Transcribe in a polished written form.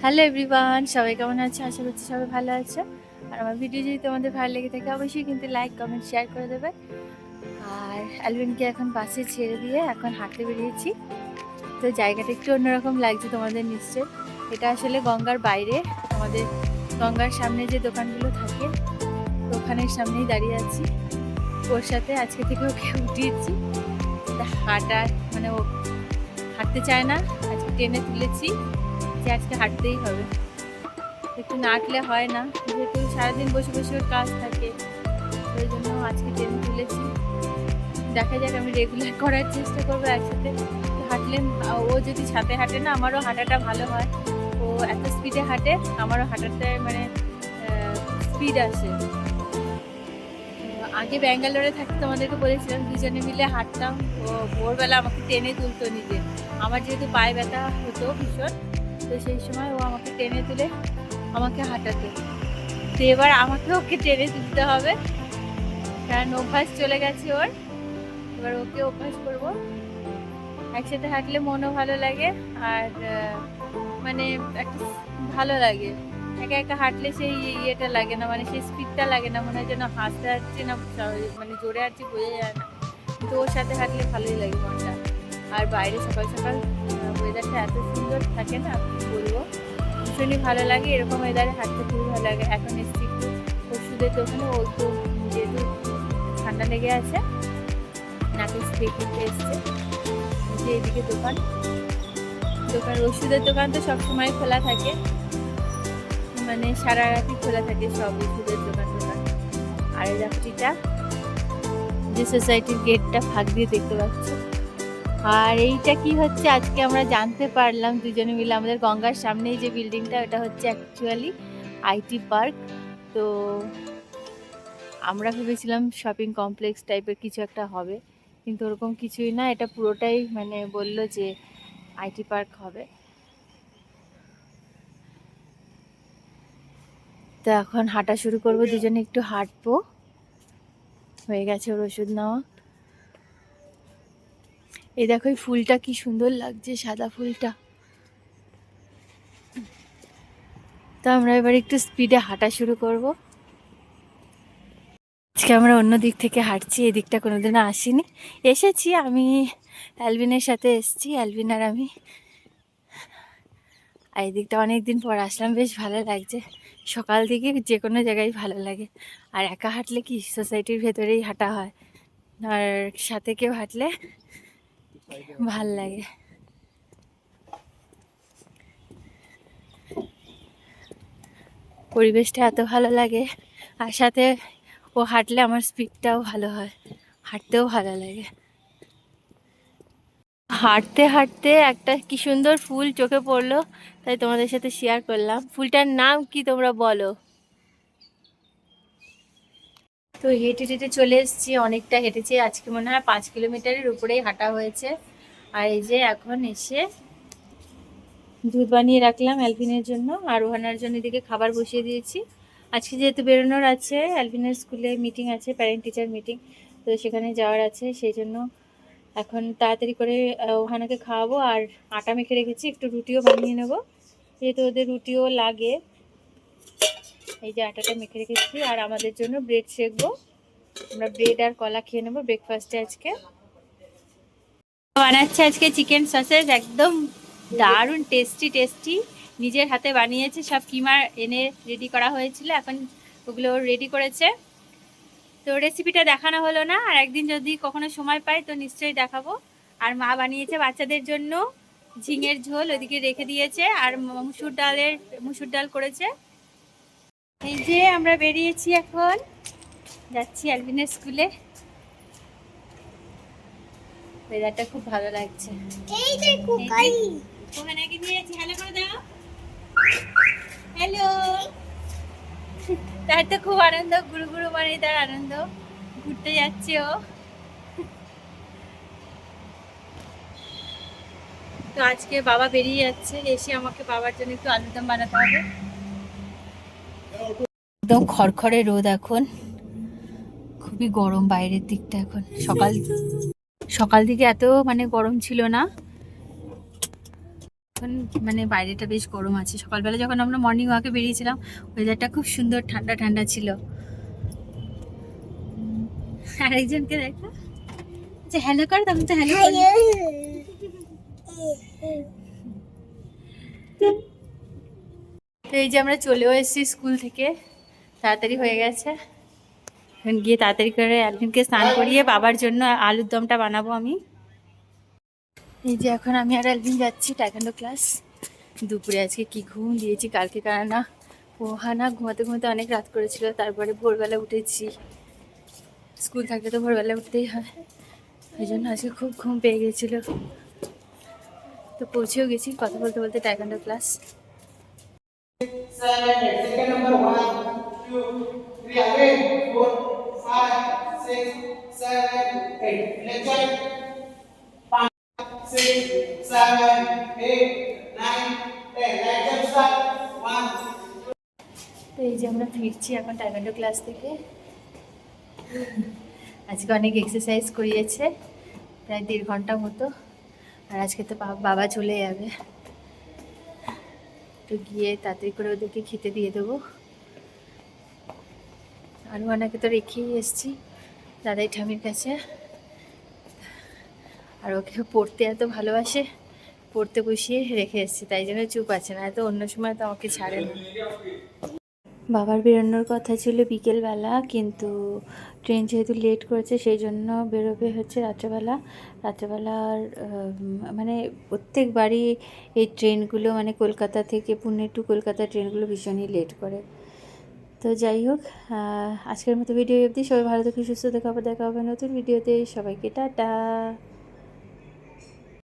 Hello everyone, সবাই কেমন আছে? আশা করছি সবাই ভালো আছে। আর আমার ভিডিও যদি তোমাদের ভালো লেগে থাকে অবশ্যই কিন্তু লাইক, কমেন্ট, শেয়ার করে দেবে। আর অ্যালভিনকে এখন বাসে ছেড়ে দিয়ে এখন হাঁটতে বেরিয়েছি। তো জায়গাটা একটু অন্যরকম লাগছে তোমাদের নিশ্চয়। এটা আসলে গঙ্গার বাইরে, আমাদের গঙ্গার সামনে যে দোকানগুলো থাকে তো ওখানের সামনেই দাঁড়িয়ে আছি। ওর সাথে আজকে থেকে ওকে উঠিয়েছি। হাঁটার মানে ও হাঁটতে চায় না, আজকে টেনে তুলেছি যে আজকে হাঁটতেই হবে। একটু না হাঁটলে হয় না, যেহেতু সারাদিন বসে বসে ওর কাজ থাকে, ওই জন্য আজকে টেনে তুলেছি। দেখা যাক, আমি রেগুলার করার চেষ্টা করবো একসাথে হাঁটলে। ও যদি সাথে হাঁটে না, আমারও হাঁটাটা ভালো হয়। ও এত স্পিডে হাঁটে, আমারও হাঁটাতে মানে স্পিড আসে। আগে ব্যাঙ্গালোরে থাকতে তোমাদেরকে বলেছিলাম, দুজনে মিলে হাঁটতাম। ও ভোরবেলা আমাকে টেনে তুলতো নিজে। আমার যেহেতু পায়ে ব্যথা হতো ভীষণ, তো সেই সময় ও আমাকে টেনে তুলে আমাকে হাঁটাতো। তো এবার আমাকে ওকে টেনে তুলতে হবে, কারণ অভ্যাস চলে গেছে ওর। এবার ওকে অভ্যাস করব। একসাথে হাঁটলে মনও ভালো লাগে, আর মানে একটা ভালো লাগে। একা একা হাঁটলে সেই ইয়েটা লাগে না, মানে সেই স্পিডটা লাগে না, মনে হয় যেন হাঁটতে হাঁটছি না মানে জোরে হাঁটছি বোঝা যায় না। কিন্তু ওর সাথে হাঁটলে ভালোই লাগে মনটা। আর বাইরে সকাল সকাল ওয়েদারটা এত সুন্দর থাকে না, কি বলবো, ভীষণই ভালো লাগে। এরকম ওয়েদারে হাঁটতে খুবই ভালো লাগে। এখন এসছি একটু ওষুধের দোকানে, ও তো যেহেতু ঠান্ডা লেগে আছে, নাকে স্প্রে কিনতে এসছে। যে এদিকে দোকান, ওষুধের দোকান তো সবসময় খোলা থাকে, মানে সারা রাতই খোলা থাকে সব ওষুধের দোকান। আর এই রাত্রিটা যে সোসাইটির গেটটা ফাঁক দিয়ে দেখতে পাচ্ছ। আর এইটা কি হচ্ছে আজকে আমরা জানতে পারলাম দুজনে মিলে, আমাদের গঙ্গার সামনেই যে বিল্ডিংটা, ওটা হচ্ছে অ্যাকচুয়ালি আইটি পার্ক। তো আমরা ভেবেছিলাম শপিং কমপ্লেক্স টাইপের কিছু একটা হবে, কিন্তু ওরকম কিছুই না। এটা পুরোটাই মানে বললো যে আইটি পার্ক হবে। তো এখন হাঁটা শুরু করবো, দুজনে একটু হাঁটবো। হয়ে গেছে ওর ওষুধ নেওয়া। এই দেখো এই ফুলটা কি সুন্দর লাগছে, সাদা ফুলটা। তো আমরা এবার একটু স্পিডে হাঁটা শুরু করব। আজকে আমরা অন্য দিক থেকে হাঁটছি, এদিকটা কোনোদিনও আসিনি। এসেছি আমি, অ্যালভিনের সাথে এসেছি, অ্যালভিন আর আমি। আর এই দিকটা অনেকদিন পর আসলাম, বেশ ভালো লাগছে। সকাল থেকে যে কোনো জায়গায় ভালো লাগে। আর একা হাঁটলে কি সোসাইটির ভেতরেই হাঁটা হয়, আর সাথে কেউ হাঁটলে ভাল লাগে। পরিবেশটা এত ভালো লাগে, আর সাথে ও হাঁটলে আমার স্পিডটাও ভালো হয়, হাঁটতেও ভালো লাগে। হাঁটতে হাঁটতে একটা কি সুন্দর ফুল চোখে পড়লো, তাই তোমাদের সাথে শেয়ার করলাম। ফুলটার নাম কি তোমরা বলো? তো হেঁটে হেঁটে চলে এসেছি, অনেকটা হেঁটেছি আজকে, মনে হয় 5 কিলোমিটারের উপরেই হাঁটা হয়েছে। আর এই যে এখন এসে দুধ বানিয়ে রাখলাম অ্যালভিনের জন্য, আর ওহানার জন্য এদিকে খাবার বসিয়ে দিয়েছি। আজকে যেহেতু বেরোনোর আছে, অ্যালভিনের স্কুলে মিটিং আছে, প্যারেন্ট টিচার মিটিং, তো সেখানে যাওয়ার আছে, সেই জন্য এখন তাড়াতাড়ি করে ওহানাকে খাওয়াবো। আর আটা মেখে রেখেছি, একটু রুটিও বানিয়ে নেবো, যেহেতু ওদের রুটিও লাগে। এই যে আটাটা মেখে রেখেছি, আর আমাদের জন্য ব্রেড সেকবো। আমরা ব্রেড আর কলা খেয়ে নেবো ব্রেকফাস্টে আজকে। বানাচ্ছে আজকে চিকেন সসেজ, একদম দারুণ টেস্টি টেস্টি। নিজের হাতে বানিয়েছে, সব কিমা এনে রেডি করা হয়েছিল, এখন ওগুলো রেডি করেছে। তো রেসিপিটা দেখানো হলো না, আর একদিন যদি কখনো সময় পাই তো নিশ্চয়ই দেখাবো। আর মা বানিয়েছে বাচ্চাদের জন্য ঝিঙের ঝোল, ওদিকে রেখে দিয়েছে, আর মুসুর ডাল করেছে। এই যে আমরা বেরিয়েছি, এখন যাচ্ছি অ্যালভিনের স্কুলে। ওয়েদারটা খুব ভালো লাগছে। এই দেখো কাই ওখানে কি দিয়েছি, হ্যালো করে দাও, হ্যালো। তার তো খুব আনন্দ, গুরু গুরু মানে তার আনন্দ, ঘুরতে যাচ্ছে ও। তো আজকে বাবা বেরিয়ে যাচ্ছে, এসে আমাকে বাবার জন্য একটু আলুর দম বানাতে হবে। একদম খড়খড়ে রোদ এখন, খুবই গরম বাইরের দিকটা। এখন সকাল সকাল দিকে এত মানে গরম ছিল না। এখন মানে বাইরেটা বেশ গরম আছে। সকালবেলা যখন আমরা মর্নিং ওয়াকে বেরিয়েছিলাম ওয়েদারটা খুব সুন্দর ঠান্ডা ঠান্ডা ছিল। আর একজনকে দেখো যে হ্যালো কর, তখন তো হ্যালো করি। তো এই যে আমরা চলেও এসেছি স্কুল থেকে, তাড়াতাড়ি হয়ে গেছে। এখন গিয়ে তাড়াতাড়ি করে অ্যালভিনকে স্নান করিয়ে বাবার জন্য আলুর দমটা বানাবো আমি। এই যে এখন আমি আর অ্যালভিন যাচ্ছি টাইকোয়ান্ডো ক্লাস। দুপুরে আজকে কি ঘুম দিয়েছি, কালকে কারণা ওহানা ঘুমাতে ঘুমাতে অনেক রাত করেছিল, তারপরে ভোরবেলা উঠেছি। স্কুল থাকলে তো ভোরবেলা উঠতেই হয়, ওই জন্য আজকে খুব ঘুম পেয়ে গেছিলো। তো পৌঁছেও গেছি কথা বলতে বলতে taekwondo class. 7, second number 1, 2, 3, again, 4, 5, 6, 7, 8. Let's check. 5, 6, 7, 8, 9, 10. Let's jump start. 1. তো এই যে আমরা ফিরছি এখন টাইকোয়ান্ডো ক্লাস থেকে। আজকে অনেক এক্সারসাইজ করিয়েছে, প্রায় 1.5 ঘন্টা মতো। আর আজকে তো বাবা চলে যাবে, তো গিয়ে তাড়াতাড়ি করে ওদেরকে খেতে দিয়ে দেবো। আর ওনাকে তো রেখেই এসেছি দাদাই ঠামির কাছে। আর ওকে পড়তে এত ভালোবাসে, পড়তে বসিয়ে রেখে এসেছি, তাই জন্য চুপ আছে, না তো অন্য সময় তো আমাকে ছাড়ে না। বাবার বেরোনোর কথা ছিল বিকেলবেলা, কিন্তু ট্রেন যেহেতু লেট করেছে সেই জন্য বেরোবে হচ্ছে রাত্রেবেলা। রাত্রেবেলার মানে প্রত্যেকবারই এই ট্রেনগুলো মানে কলকাতা থেকে পুনে টু কলকাতা ট্রেনগুলো ভীষণই লেট করে। তো যাই হোক, আজকের মতো ভিডিও অবধি। সবাই ভালো থেকে সুস্থ দেখা হবে নতুন ভিডিওতে। সবাইকে টাটা।